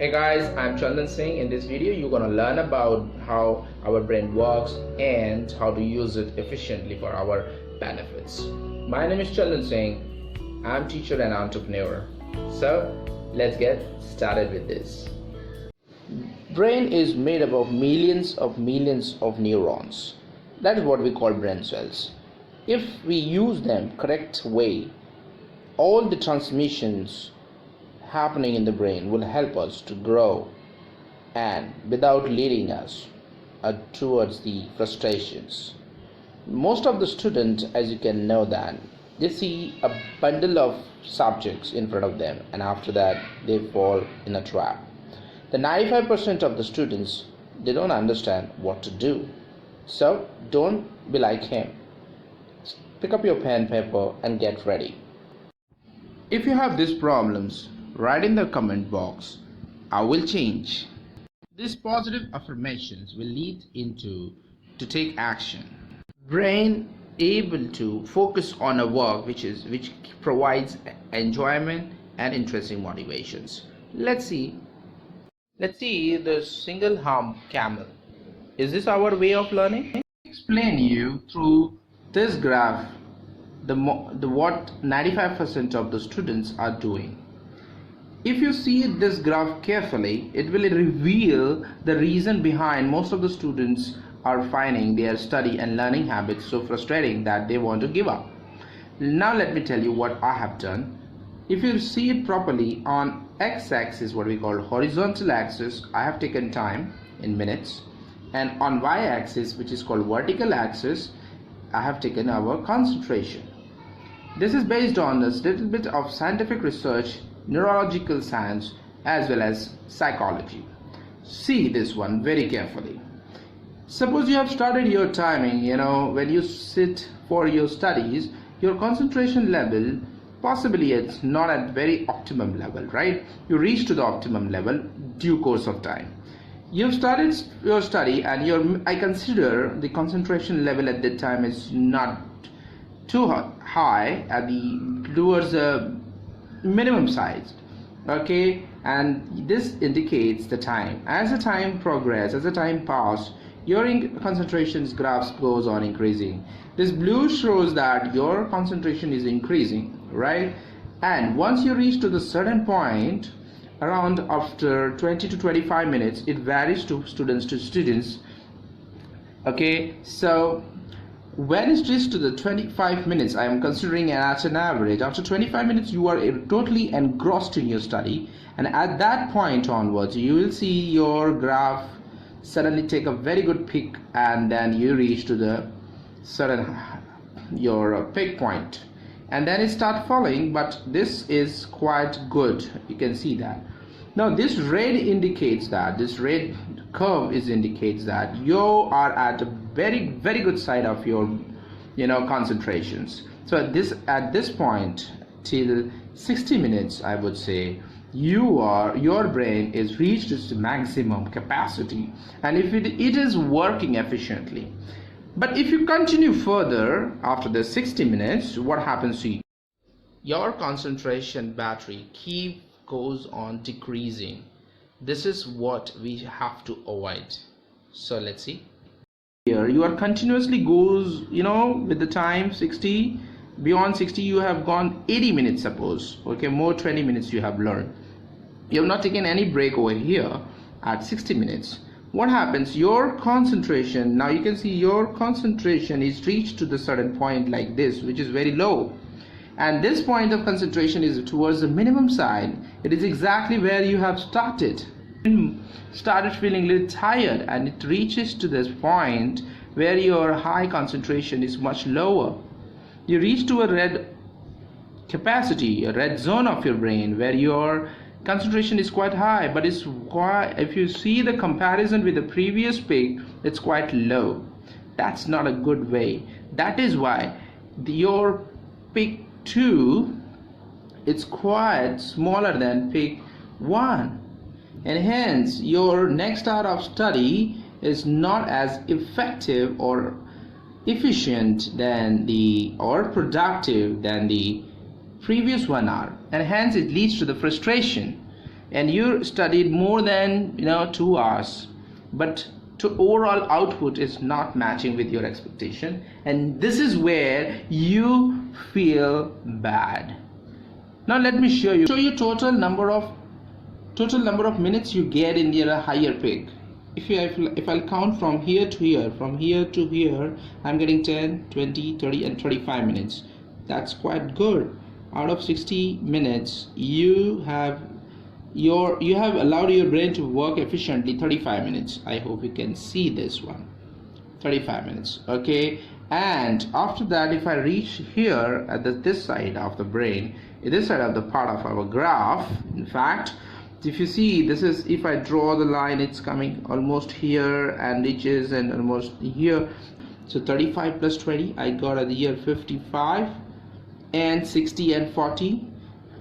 Hey guys, I'm Chandan Singh. In this video, you're gonna learn about how our brain works and how to use it efficiently for our benefits. My name is Chandan Singh. I'm teacher and entrepreneur. So let's get started with this. Brain is made up of millions of neurons. That is what we call brain cells. If we use them correct way, all the transmissions happening in the brain will help us to grow and without leading us towards the frustrations. Most of the students, as you can know, that they see a bundle of subjects in front of them and after that they fall in a trap. The 95% of the students, they don't understand what to do. So don't be like him. Pick up your pen, paper and get ready. If you have these problems, write in the comment box, I will change. These positive affirmations will lead into to take action. Brain able to focus on a work which provides enjoyment and interesting motivations. Let's see the single hump camel. Is this our way of learning? Explain you through this graph the what 95% of the students are doing. If you see this graph carefully, it will reveal the reason behind most of the students are finding their study and learning habits so frustrating that they want to give up. Now let me tell you what I have done. If you see it properly, on x-axis, what we call horizontal axis, I have taken time in minutes, and on y-axis, which is called vertical axis, I have taken our concentration. This is based on a little bit of scientific research, neurological science, as well as psychology. See this one very carefully. Suppose you have started your timing, when you sit for your studies, your concentration level possibly it's not at very optimum level, right? You reach to the optimum level due course of time. You've started your study and I consider the concentration level at that time is not too high towards the minimum size, okay, and this indicates the time. As the time progresses, as the time passes, your concentrations graphs goes on increasing. This blue shows that your concentration is increasing, right? And once you reach to the certain point, around after 20 to 25 minutes, it varies to students, okay. So when it reaches to the 25 minutes, I am considering as an average. After 25 minutes, you are totally engrossed in your study, and at that point onwards, you will see your graph suddenly take a very good peak, and then you reach to the certain your peak point, and then it start falling. But this is quite good. You can see that. Now this red indicates that this red curve indicates that you are at a very good side of your concentrations. So at this point till 60 minutes, I would say your brain is reached its maximum capacity, and if it is working efficiently. But if you continue further after the 60 minutes, what happens to you? Your concentration battery goes on decreasing. This is what we have to avoid. So let's see. Here you are continuously goes with the time 60. Beyond 60 you have gone 80 minutes, suppose, okay, more 20 minutes you have learned. You have not taken any break over here at 60 minutes. What happens? Your concentration, now you can see your concentration is reached to the certain point like this, which is very low, and this point of concentration is towards the minimum side. It is exactly where you have started feeling a little tired, and it reaches to this point where your high concentration is much lower. You reach to a red capacity, a red zone of your brain where your concentration is quite high, but it's quite, if you see the comparison with the previous peak, it's quite low. That's not a good way. That is why your peak 2, it's quite smaller than peak 1, and hence your next hour of study is not as effective or efficient than or productive than the previous 1 hour, and hence it leads to the frustration. and you studied more than 2 hours, but to overall output is not matching with your expectation, and this is where you feel bad. Now let me show you total number of minutes you get in your higher peak. If I'll count from here to here, I'm getting 10, 20, 30 and 35 minutes. That's quite good. Out of 60 minutes, you have allowed your brain to work efficiently 35 minutes. I hope you can see this one. 35 minutes. Okay, and after that, if I reach here at this side of the brain, this side of the part of our graph, in fact, if you see, this is, if I draw the line, it's coming almost here and reaches and almost here. So 35 plus 20, I got at the year 55, and 60 and 40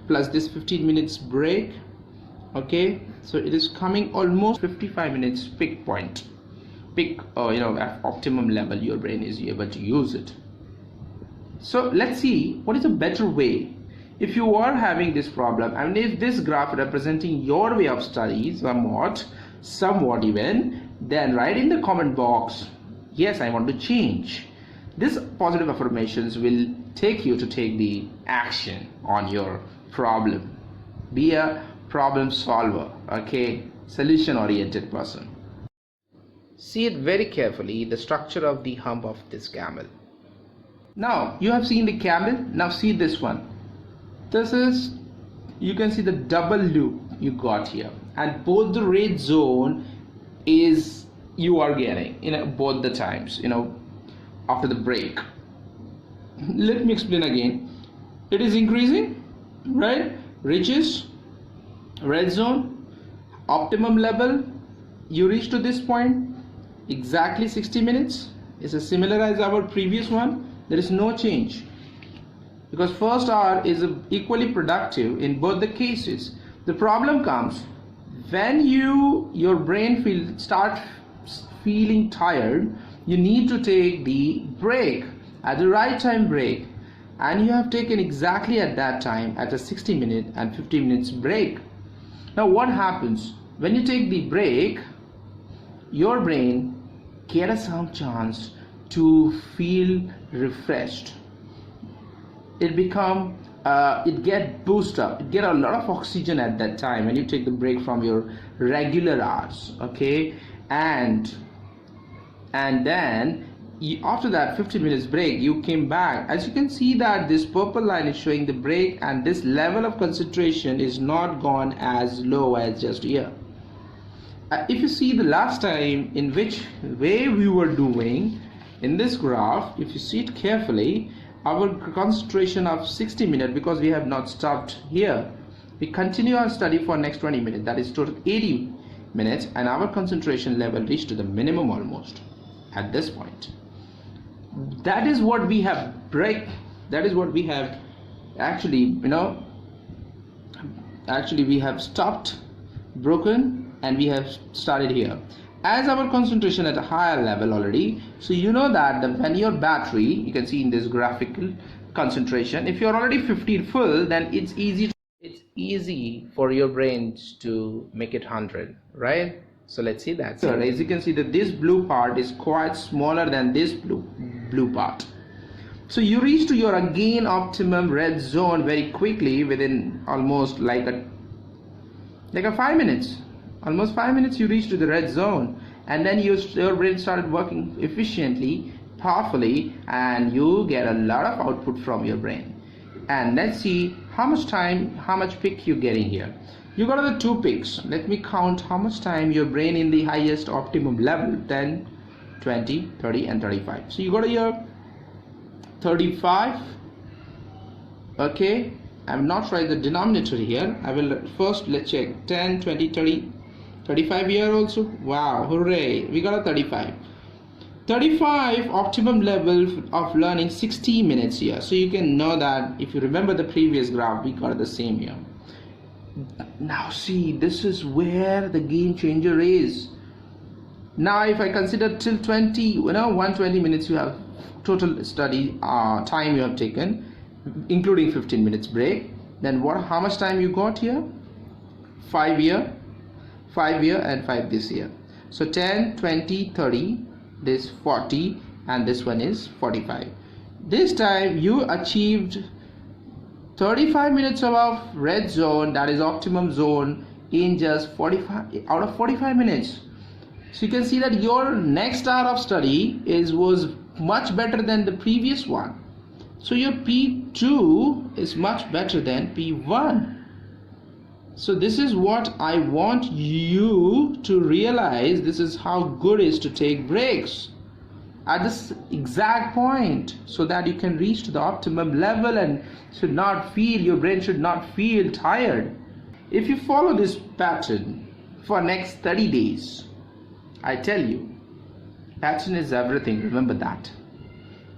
plus this 15 minutes break. Okay, so it is coming almost 55 minutes peak point, at optimum level your brain is able to use it. So let's see what is a better way. If you are having this problem, and if this graph representing your way of study somewhat even, then write in the comment box, yes, I want to change. This positive affirmations will take you to take the action on your problem. Be a problem solver, okay, solution oriented person. See it very carefully, the structure of the hump of this camel. Now you have seen the camel, now see this one. This is, you can see the double loop you got here, and both the red zone is you are getting both the times after the break. Let me explain again. It is increasing, right? Reaches red zone, optimum level, you reach to this point exactly 60 minutes. It's as similar as our previous one. There is no change, because first hour is equally productive in both the cases. The problem comes when your brain starts feeling tired. You need to take the break at the right time break, and you have taken exactly at that time at a 60 minute and 50 minutes break. Now what happens when you take the break? Your brain gets some chance to feel refreshed. It get boost up, it get a lot of oxygen at that time when you take the break from your regular hours. Okay, and then after that 50 minutes break, you came back. As you can see that this purple line is showing the break, and this level of concentration is not gone as low as just here. If you see the last time in which way we were doing in this graph, if you see it carefully, our concentration of 60 minutes, because we have not stopped here, we continue our study for next 20 minutes, that is total 80 minutes, and our concentration level reached to the minimum almost at this point. That is what we have actually we have stopped, broken, and we have started here. As our concentration at a higher level already, so you know that when your battery, you can see in this graphical concentration, if you're already 15 full, then it's easy for your brains to make it 100, right? So let's see that. So as you can see that this blue part is quite smaller than this blue part. So you reach to your again optimum red zone very quickly within almost like a 5 minutes. Almost 5 minutes you reach to the red zone, and then your brain started working efficiently, powerfully, and you get a lot of output from your brain. And let's see how much peak you getting here. You got the 2 peaks. Let me count how much time your brain in the highest optimum level: 10, 20, 30 and 35. So you got here 35. Okay, I'm not write the denominator here. I will first, let's check 10, 20, 30, 35 here also. Wow, hooray, we got a 35. 35 optimum level of learning, 60 minutes here. So you can know that if you remember the previous graph, we got the same here. Now see, this is where the game changer is. Now if I consider till 120 minutes you have total study time you have taken, including 15 minutes break, then how much time you got here? 5 year, 5 year, and 5 this year. So 10, 20, 30, this 40, and this one is 45. This time you achieved 35 minutes above red zone, that is optimum zone, in just 45 out of 45 minutes. So you can see that your next hour of study was much better than the previous one. So your P2 is much better than P1. So this is what I want you to realize. This is how good it is to take breaks at this exact point, so that you can reach to the optimum level and your brain should not feel tired. If you follow this pattern for next 30 days, I tell you, pattern is everything. Remember that.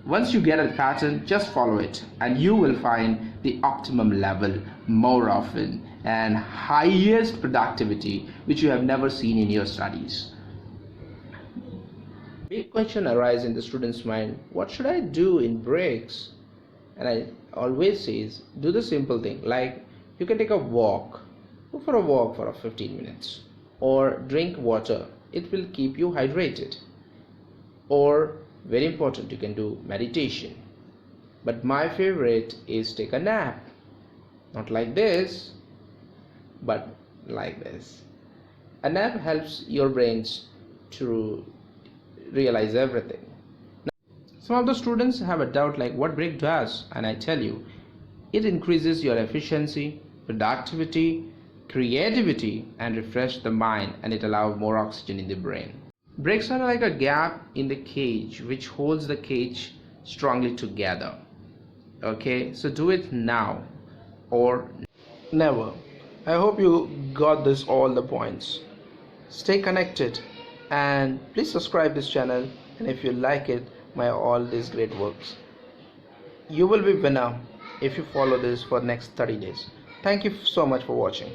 Once you get a pattern, just follow it and you will find the optimum level more often and highest productivity which you have never seen in your studies. Big question arises in the student's mind: what should I do in breaks? And I always say, do the simple thing, like you can take a walk, go for a walk for 15 minutes, or drink water. It will keep you hydrated. Or, very important, you can do meditation. But my favorite is take a nap. Not like this, but like this. A nap helps your brains to realize everything. Some of the students have a doubt like what break does, and I tell you, it increases your efficiency, productivity, creativity, and refresh the mind, and it allows more oxygen in the brain. Breaks are like a gap in the cage which holds the cage strongly together. Okay, so do it now or never. I hope you got this all the points. Stay connected and please subscribe this channel, and if you like it, my all these great works, you will be winner if you follow this for next 30 days. Thank you so much for watching.